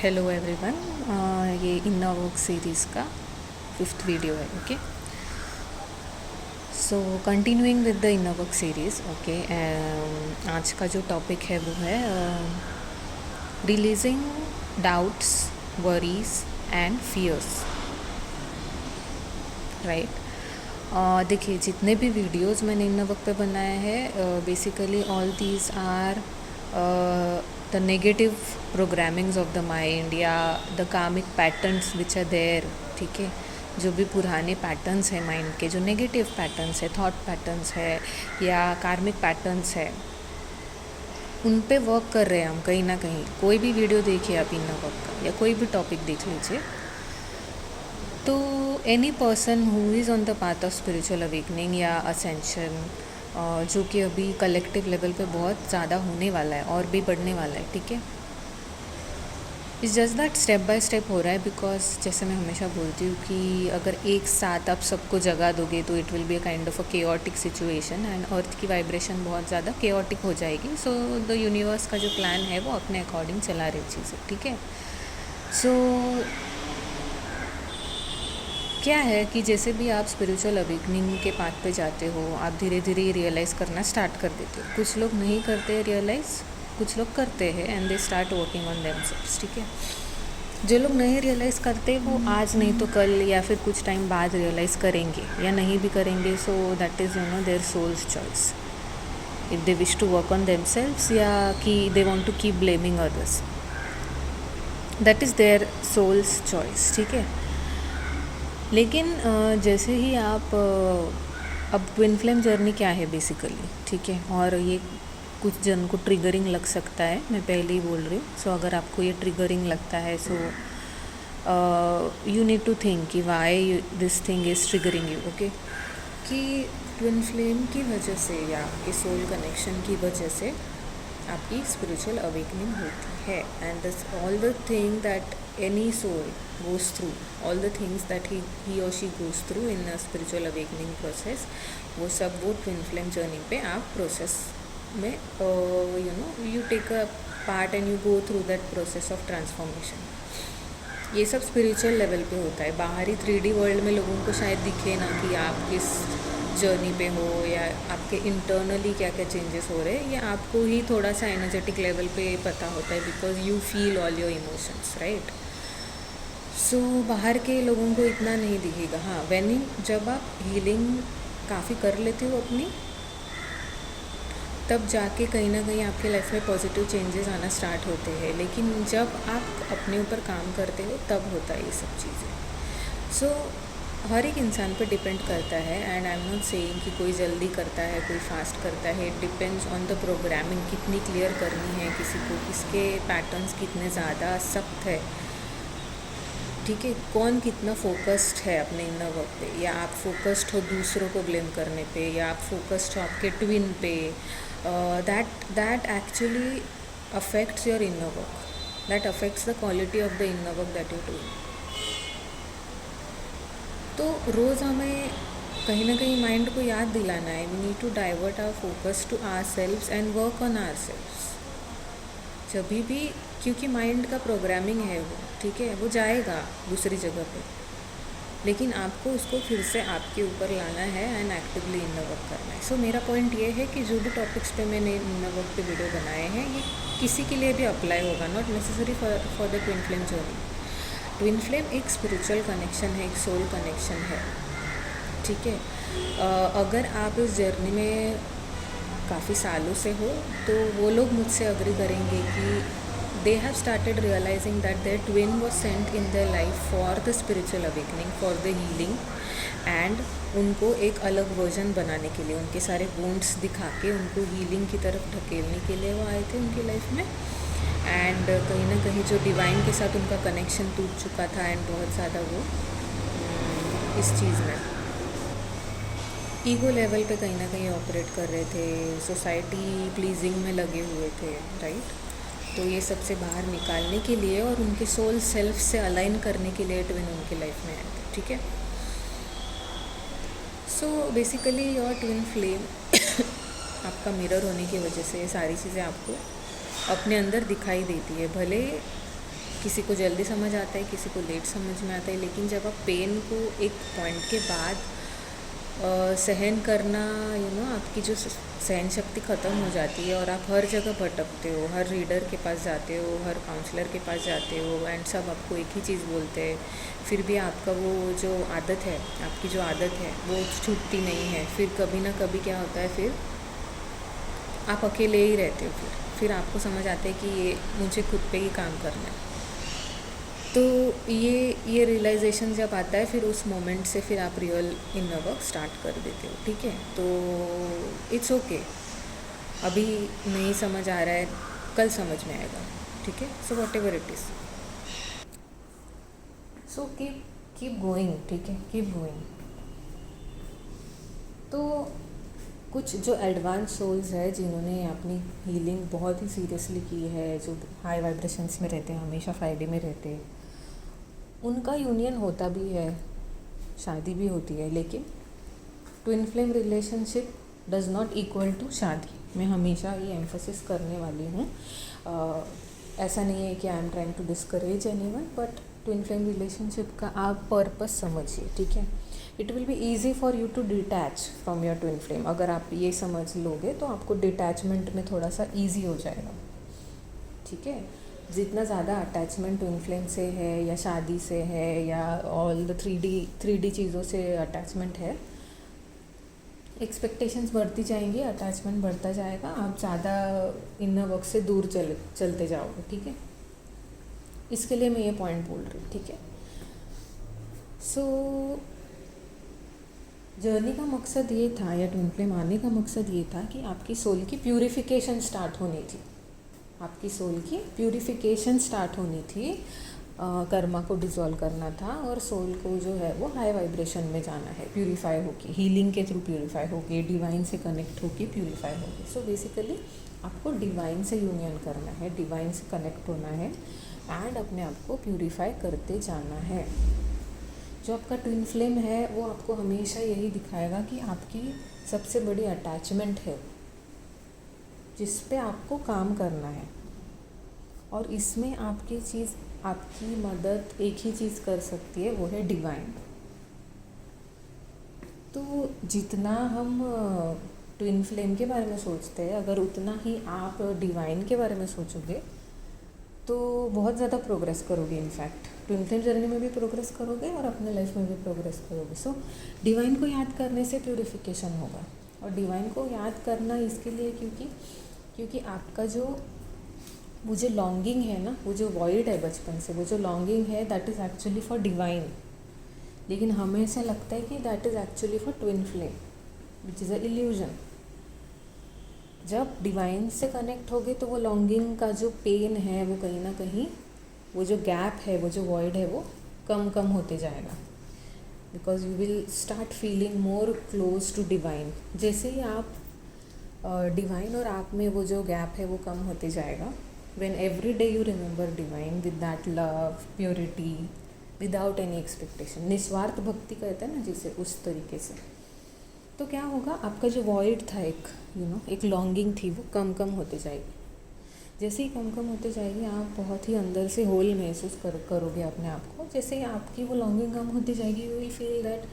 Hello everyone. ये inner work series का 5th video है। Okay, so continuing with the inner work series. Okay, आज का जो टॉपिक है वो है releasing doubts, worries and fears. Right, देखिए जितने भी वीडियोस मैंने इनर वर्क पे बनाए हैं, basically all these are the negative programmings of the mind या the karmic patterns which are there। ठीक है, जो भी पुराने पैटर्न्स हैं माइंड के, जो नेगेटिव पैटर्न्स है, थॉट पैटर्न्स है या कार्मिक पैटर्न्स है, उन पे वर्क कर रहे हैं हम कहीं ना कहीं। कोई भी वीडियो देखिए आप इनर वर्क का या कोई भी टॉपिक देख लीजिए, तो any person who is on the path of spiritual awakening या असेंशन, जो कि अभी कलेक्टिव लेवल पे बहुत ज़्यादा होने वाला है और भी बढ़ने वाला है। ठीक है, it's just that step by step हो रहा है। बिकॉज जैसे मैं हमेशा बोलती हूँ कि अगर एक साथ आप सबको जगा दोगे तो it will be a kind of a chaotic situation and earth की वाइब्रेशन बहुत ज़्यादा केओटिक हो जाएगी। सो द यूनिवर्स का जो प्लान है वो अपने अकॉर्डिंग चला रही चीज़ें। ठीक है, सो क्या है कि जैसे भी आप स्पिरिचुअल अवेकनिंग के पाथ पे जाते हो, आप धीरे धीरे रियलाइज़ करना स्टार्ट कर देते हो। कुछ लोग नहीं करते रियलाइज़, कुछ लोग करते हैं and they start working on themselves. ठीक है, जो लोग नहीं रियलाइज़ करते वो आज नहीं तो कल या फिर कुछ टाइम बाद रियलाइज़ करेंगे या नहीं भी करेंगे। So that is their soul's choice, if they wish to work on themselves या कि they want to keep blaming others, that is their soul's choice. ठीक है, लेकिन जैसे ही आप अब ट्विन फ्लेम जर्नी क्या है बेसिकली, ठीक है, और ये कुछ जन को ट्रिगरिंग लग सकता है, मैं पहले ही बोल रही हूँ। सो अगर आपको ये ट्रिगरिंग लगता है, so you need to think कि why this thing is triggering you. Okay, कि ट्विन फ्लेम की वजह से या आपके सोल कनेक्शन की वजह से आपकी स्पिरिचुअल अवेकनिंग होती है। And this all the thing that any soul goes through, all the things that he or she goes through in a spiritual awakening process, वो सब वो twin flame journey पे आप process में you take a part and you go through that process of transformation। ये सब spiritual level पे होता है। बाहरी 3D वर्ल्ड में लोगों को शायद दिखे ना कि आप किस जर्नी पे हो या आपके इंटरनली क्या क्या चेंजेस हो रहे हैं, ये आपको ही थोड़ा सा एनर्जेटिक लेवल पे पता होता है, because you feel all your emotions, right. So बाहर के लोगों को इतना नहीं दिखेगा। हाँ, जब आप हीलिंग काफ़ी कर लेते हो अपनी, तब जाके कहीं ना कहीं आपके लाइफ में पॉजिटिव चेंजेस आना स्टार्ट होते हैं। लेकिन जब आप अपने ऊपर काम करते हो तब होता है ये सब चीज़ें। सो हर एक इंसान पर डिपेंड करता है, and I am not saying कि कोई जल्दी करता है कोई फास्ट करता है। It depends on the programming, कितनी क्लियर करनी है किसी को, किसके पैटर्न्स कितने ज़्यादा सख्त है। ठीक है, कौन कितना फोकस्ड है अपने इनर वर्क पे, या आप फोकस्ड हो दूसरों को ब्लेम करने पे, या आप फोकस्ड हो आपके ट्विन पे। That actually affects your inner work, that affects the quality of the inner work that you doing. तो रोज़ हमें कहीं ना कहीं माइंड को याद दिलाना है, we need to divert our focus to our selves and work on our selves. जब भी, क्योंकि माइंड का प्रोग्रामिंग है वो, ठीक है, वो जाएगा दूसरी जगह पे, लेकिन आपको उसको फिर से आपके ऊपर लाना है एंड एक्टिवली इनर वर्क करना है। सो मेरा पॉइंट ये है कि जो भी टॉपिक्स पे मैंने इनर वर्क पे वीडियो बनाए हैं, ये किसी के लिए भी अप्लाई होगा, not necessary for the twin flame journey. Twin flame एक स्पिरिचुअल कनेक्शन है, एक सोल कनेक्शन है। ठीक है, अगर आप इस जर्नी में काफ़ी सालों से हो तो वो लोग मुझसे अग्री करेंगे कि they have started realizing that their twin was sent in their life for the spiritual awakening, for the healing, and उनको एक अलग वर्जन बनाने के लिए, उनके सारे वुंड्स दिखा के उनको हीलिंग की तरफ ढकेलने के लिए वो आए थे उनकी लाइफ में। एंड कहीं ना कहीं जो डिवाइन के साथ उनका कनेक्शन टूट चुका था, एंड बहुत ज़्यादा वो इस चीज़ में ईगो लेवल पे कहीं ना कहीं ऑपरेट कर रहे थे, सोसाइटी प्लीजिंग में लगे हुए थे, राइट। तो ये सबसे बाहर निकालने के लिए और उनके सोल सेल्फ से अलाइन करने के लिए ट्विन उनके लाइफ में आए थे। ठीक है, so basically your twin flame आपका मिरर होने की वजह से सारी चीज़ें आपको अपने अंदर दिखाई देती है। भले किसी को जल्दी समझ आता है, किसी को लेट समझ में आता है, लेकिन जब आप पेन को एक पॉइंट के बाद सहन करना, आपकी जो सहन शक्ति ख़त्म हो जाती है और आप हर जगह भटकते हो, हर रीडर के पास जाते हो, हर काउंसलर के पास जाते हो, एंड सब आपको एक ही चीज़ बोलते हैं, फिर भी आपका वो जो आदत है, आपकी जो आदत है वो छूटती नहीं है। फिर कभी ना कभी क्या होता है, फिर आप अकेले ही रहते हो। फिर आपको समझ आता है कि ये मुझे खुद पे ही काम करना है। तो ये रियलाइजेशन जब आता है, फिर उस मोमेंट से फिर आप रियल इनर वर्क स्टार्ट कर देते हो। ठीक है, तो इट्स ओके, अभी नहीं समझ आ रहा है, कल समझ में आएगा। ठीक है, so what ever it is, so keep going. ठीक है, कीप गोइंग। तो कुछ जो एडवांस सोल्स है जिन्होंने अपनी हीलिंग बहुत ही सीरियसली की है, जो हाई वाइब्रेशंस में रहते हैं, हमेशा फ्राइडे में रहते हैं, उनका यूनियन होता भी है, शादी भी होती है, लेकिन twin flame relationship does not equal to शादी। मैं हमेशा ये एम्फोसिस करने वाली हूँ। ऐसा नहीं है कि I am trying to discourage anyone, but twin flame relationship का आप पर्पस समझिए। ठीक है, it will be easy for you to detach from your twin flame. अगर आप ये समझ लोगे तो आपको डिटैचमेंट में थोड़ा सा ईजी हो जाएगा। ठीक है, जितना ज़्यादा अटैचमेंट ट्विन फ्लेम से है या शादी से है या ऑल द थ्री डी चीज़ों से अटैचमेंट है, एक्सपेक्टेशंस बढ़ती जाएंगी, अटैचमेंट बढ़ता जाएगा, आप ज़्यादा इनर वर्क से दूर चलते जाओगे। ठीक है, इसके लिए मैं ये पॉइंट बोल रही हूँ। ठीक है, सो जर्नी का मकसद ये था, या ट्विन फ्लेम आने का मकसद ये था कि आपकी सोल की प्यूरिफिकेशन स्टार्ट होनी थी। आपकी सोल की प्यूरिफिकेशन स्टार्ट होनी थी, कर्मा को डिज़ोल्व करना था, और सोल को जो है वो हाई वाइब्रेशन में जाना है, प्यूरिफाई होगी, हीलिंग के थ्रू प्यूरिफाई होगी, डिवाइन से कनेक्ट होगी, प्यूरिफाई होगी। सो बेसिकली आपको डिवाइन से यूनियन करना है, डिवाइन से कनेक्ट होना है, एंड अपने आप को प्यूरिफाई करते जाना है। जो आपका ट्विन फ्लेम है वो आपको हमेशा यही दिखाएगा कि आपकी सबसे बड़ी अटैचमेंट है जिस पे आपको काम करना है, और इसमें आपकी मदद एक ही चीज़ कर सकती है, वो है डिवाइन। तो जितना हम ट्विन फ्लेम के बारे में सोचते हैं, अगर उतना ही आप डिवाइन के बारे में सोचोगे तो बहुत ज़्यादा प्रोग्रेस करोगे। इनफैक्ट ट्विन फ्लेम जर्नी में भी प्रोग्रेस करोगे और अपने लाइफ में भी प्रोग्रेस करोगे। सो डिवाइन को याद करने से प्यूरिफिकेशन होगा, और डिवाइन को याद करना इसके लिए क्योंकि आपका वो जो लॉन्गिंग है ना, वो जो वॉइड है बचपन से, वो जो लॉन्गिंग है that is actually for divine, लेकिन हमें ऐसा लगता है कि that is actually for twin flame, which is a illusion. जब डिवाइन से कनेक्ट होगे तो वो लॉन्गिंग का जो पेन है, वो कहीं ना कहीं, वो जो गैप है, वो जो वॉइड है, वो कम होते जाएगा, because you will start feeling more close to divine. जैसे ही आप डिवाइन और आप में वो जो गैप है वो कम होते जाएगा, when every day you remember divine with that love, purity, without any expectation, निस्वार्थ भक्ति कहते हैं ना जिसे, उस तरीके से, तो क्या होगा, आपका जो वॉइड था, एक लॉन्गिंग थी, वो कम होते जाएगी। जैसे ही कम होते जाएगी, आप बहुत ही अंदर से होल महसूस करोगे अपने आप को। जैसे ही आपकी वो लॉन्गिंग कम होती जाएगी, you will feel that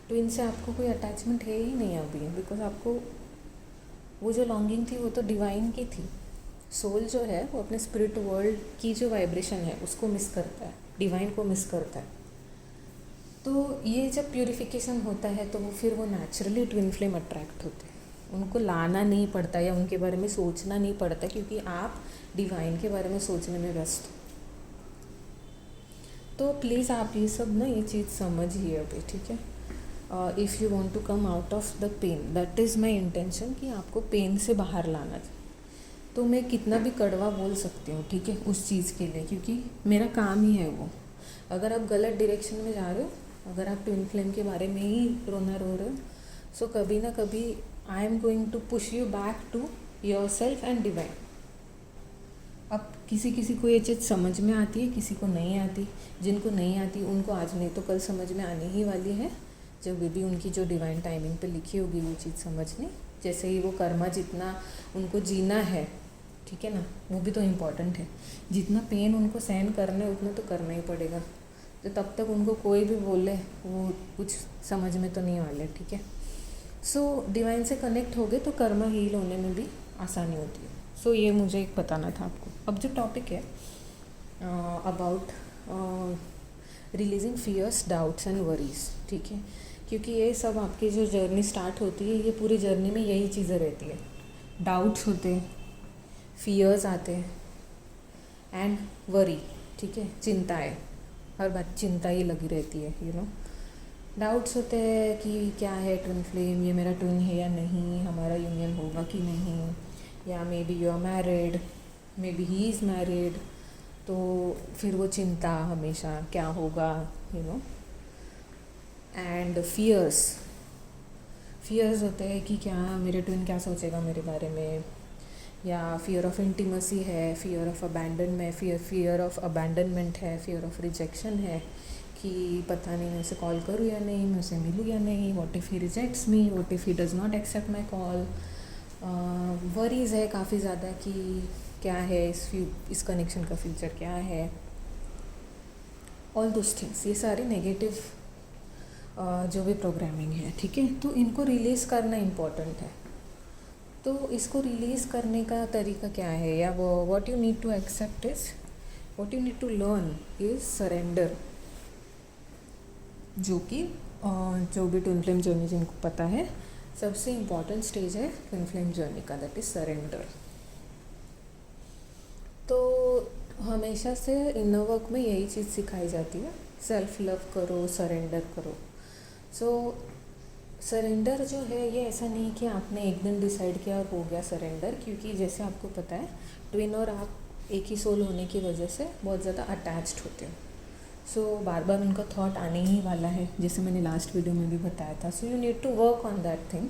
twin से आपको कोई अटैचमेंट है ही नहीं अभी, बिकॉज आपको वो जो लॉन्गिंग थी वो तो डिवाइन की थी। सोल जो है वो अपने स्पिरिट वर्ल्ड की जो वाइब्रेशन है उसको मिस करता है, डिवाइन को मिस करता है। तो ये जब प्यूरिफिकेशन होता है तो फिर वो नेचुरली ट्विन फ्लेम अट्रैक्ट होते हैं, उनको लाना नहीं पड़ता या उनके बारे में सोचना नहीं पड़ता, क्योंकि आप डिवाइन के बारे में सोचने में व्यस्त हो। तो प्लीज़ आप ये सब ना, ये चीज़ समझिए अभी। ठीक है, if you want to come out of the pain, that is my intention, कि आपको पेन से बाहर लाना चाहिए। तो मैं कितना भी कड़वा बोल सकती हूँ, ठीक है, उस चीज़ के लिए, क्योंकि मेरा काम ही है वो। अगर आप गलत डायरेक्शन में जा रहे हो, अगर आप ट्विन फ्लेम के बारे में ही रोना रो रहे हो, सो कभी ना कभी I am going to push you back to your self and divine. अब किसी को ये चीज़ समझ में आती है, किसी को नहीं आती। जिनको नहीं आती उनको आज नहीं तो कल समझ में आने ही वाली है, जब भी उनकी जो डिवाइन टाइमिंग पे लिखी होगी वो चीज़ समझनी। जैसे ही वो कर्मा जितना उनको जीना है, ठीक है ना, वो भी तो इम्पोर्टेंट है। जितना पेन उनको सहन करना है उतना तो करना ही पड़ेगा, तो तब तक उनको कोई भी बोले वो कुछ समझ में तो नहीं वाले, ठीक है। सो डिवाइन से कनेक्ट हो गए तो कर्मा हील होने में भी आसानी होती है। सो ये मुझे एक बताना था आपको। अब जो टॉपिक है about releasing fears, doubts and worries, ठीक है, क्योंकि ये सब आपकी जो जर्नी स्टार्ट होती है, ये पूरी जर्नी में यही चीज़ें रहती है। डाउट्स होते हैं, फियर्स आते हैं एंड वरी, ठीक है, चिंताएं, हर बात चिंता ही लगी रहती है, यू नो। डाउट्स होते हैं कि क्या है ट्विन फ्लेम, ये मेरा ट्विन है या नहीं, हमारा यूनियन होगा कि नहीं, या maybe you are married, maybe he is married, तो फिर वो चिंता हमेशा क्या होगा, यू नो। एंड फियर्स होते हैं कि क्या मेरे ट्विन क्या सोचेगा मेरे बारे में, या फियर ऑफ इंटीमेसी है, fear of abandonment, fear of abandonment है, फियर ऑफ रिजेक्शन है कि पता नहीं मैं उसे कॉल करूँ या नहीं, मैं उसे मिलूँ या नहीं, what if he rejects me, what if he does not accept my call. Worries है काफ़ी ज़्यादा कि क्या है इस कनेक्शन का फ्यूचर क्या है, ऑल दोस थिंग्स, ये सारी नेगेटिव जो भी प्रोग्रामिंग है, ठीक है। तो इनको रिलीज़ करना इम्पोर्टेंट है। तो इसको रिलीज़ करने का तरीका क्या है, या वो what you need to accept is, what you need to learn is surrender, जो कि जो भी ट्विन फ्लेम जर्नी जिनको पता है, सबसे इम्पॉर्टेंट स्टेज है ट्विन फ्लेम जर्नी का, दैट इज़ सरेंडर। तो हमेशा से इनर वर्क में यही चीज़ सिखाई जाती है, सेल्फ लव करो, सरेंडर करो। सो सरेंडर जो है ये ऐसा नहीं कि आपने एक दिन डिसाइड किया और हो गया सरेंडर, क्योंकि जैसे आपको पता है ट्विन और आप एक ही सोल होने की वजह से बहुत ज़्यादा अटैच्ड होते हो। सो बार बार उनका थॉट आने ही वाला है, जैसे मैंने लास्ट वीडियो में भी बताया था। So you need to work on that thing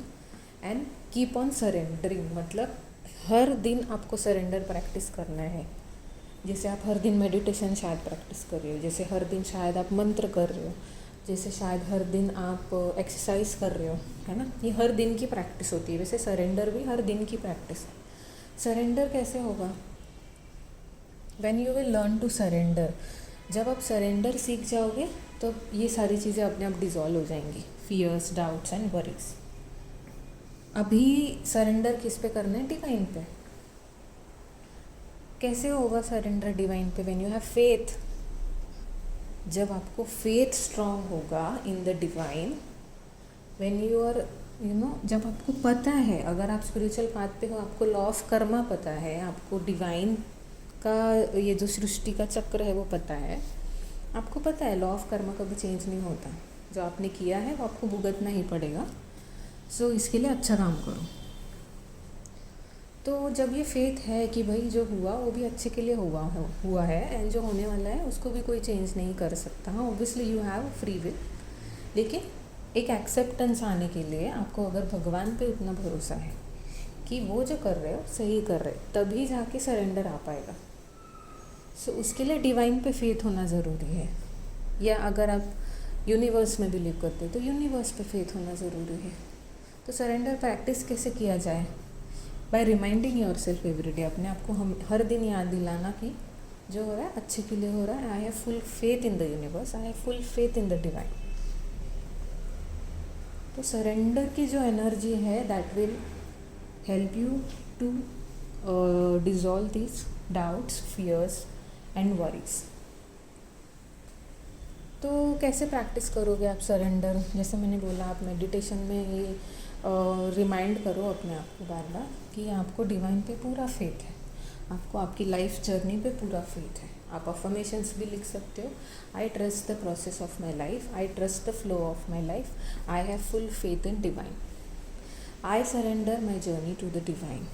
and keep on surrendering, मतलब हर दिन आपको सरेंडर प्रैक्टिस करना है। जैसे आप हर दिन मेडिटेशन शायद प्रैक्टिस कर रहे हो, जैसे हर दिन शायद आप मंत्र कर रहे हो, जैसे शायद हर दिन आप एक्सरसाइज कर रहे हो, है ना, ये हर दिन की प्रैक्टिस होती है। वैसे सरेंडर भी हर दिन की प्रैक्टिस है। सरेंडर कैसे होगा, when you will learn to surrender, जब आप सरेंडर सीख जाओगे तो ये सारी चीज़ें अपने आप डिज़ोल्व हो जाएंगी, फियर्स, डाउट्स एंड वरीज। अभी सरेंडर किस पे करना है, डिवाइन पे। कैसे होगा सरेंडर डिवाइन पे, व्हेन यू हैव फेथ, जब आपको फेथ स्ट्रांग होगा in the divine, when you are you know, जब आपको पता है, अगर आप स्पिरिचुअल पाथ पे हो, आपको लॉ ऑफ कर्मा पता है, आपको डिवाइन का ये जो सृष्टि का चक्र है वो पता है, आपको पता है लॉ ऑफ कर्मा कभी चेंज नहीं होता, जो आपने किया है वो आपको भुगतना ही पड़ेगा। सो इसके लिए अच्छा काम करो। तो जब ये फेथ है कि भाई जो हुआ वो भी अच्छे के लिए हुआ है, एंड जो होने वाला है उसको भी कोई चेंज नहीं कर सकता। हाँ, obviously you have free will, लेकिन एक एक्सेप्टेंस आने के लिए आपको अगर भगवान पे उतना भरोसा है कि वो जो कर रहे हो सही कर रहे, तभी जाके सरेंडर आ पाएगा। सो उसके लिए डिवाइन पे फेथ होना ज़रूरी है, या अगर आप यूनिवर्स में बिलीव करते हो तो यूनिवर्स पे फेथ होना ज़रूरी है। तो सरेंडर प्रैक्टिस कैसे किया जाए, by reminding your self every day, अपने आप को हम हर दिन याद दिलाना कि जो हो रहा है अच्छे के लिए हो रहा है, I have full faith in the universe, I have full faith in the divine. तो सरेंडर की जो एनर्जी है that will help you to dissolve this doubts, fears and worries. तो कैसे प्रैक्टिस करोगे आप सरेंडर, जैसे मैंने बोला, आप मेडिटेशन में ये रिमाइंड करो अपने आप को बार बार कि आपको डिवाइन पे पूरा फेथ है, आपको आपकी लाइफ जर्नी पे पूरा फेथ है। आप अफर्मेशंस भी लिख सकते हो, I trust the process of my life, I trust the flow of my life, I have full faith in divine, I surrender my journey to the divine.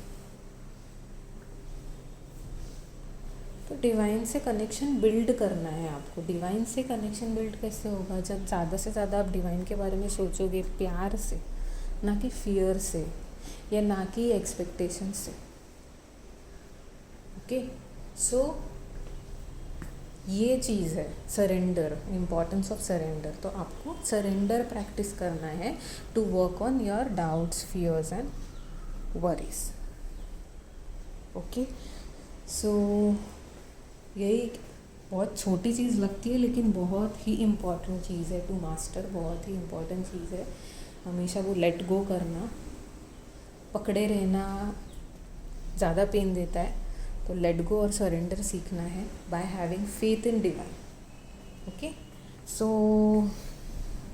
तो divine से कनेक्शन बिल्ड करना है आपको। Divine से connection build कैसे होगा, जब ज़्यादा से ज़्यादा आप डिवाइन के बारे में सोचोगे प्यार से, ना कि फियर से या ना कि एक्सपेक्टेशन से। ओके, सो ये चीज़ है सरेंडर, इम्पॉर्टेंस ऑफ सरेंडर। तो आपको सरेंडर प्रैक्टिस करना है to work on your doubts, fears and worries. Okay, so यही बहुत छोटी चीज़ लगती है लेकिन बहुत ही इम्पॉर्टेंट चीज़ है टू मास्टर, बहुत ही इम्पॉर्टेंट चीज़ है। हमेशा वो लेट गो करना, पकड़े रहना ज़्यादा पेन देता है, तो लेट गो और सरेंडर सीखना है by having faith in divine. Okay, so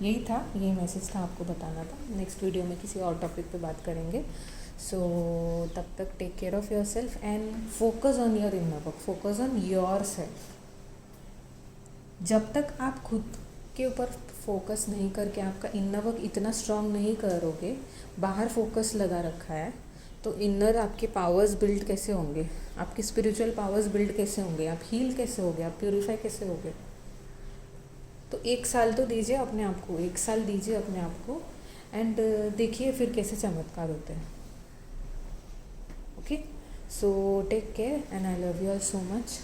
यही था, यही मैसेज था आपको बताना था। नेक्स्ट वीडियो में किसी और टॉपिक पे बात करेंगे। सो तब तक take care of your self and focus on your inner work, focus on your self. जब तक आप खुद के ऊपर फोकस नहीं करके आपका इनर वर्क इतना स्ट्रांग नहीं करोगे, बाहर फोकस लगा रखा है, तो इनर आपके पावर्स बिल्ड कैसे होंगे, आपके स्पिरिचुअल पावर्स बिल्ड कैसे होंगे, आप हील कैसे होगे, आप प्योरीफाई कैसे होगे। तो 1 साल तो दीजिए अपने आप को, 1 साल दीजिए अपने आप को, एंड देखिए फिर कैसे चमत्कार होते हैं। Okay, so take care and I love you all so much.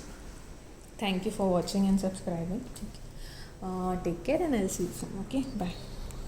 Thank you for watching and subscribing. Take care and I'll see you soon. Okay, bye.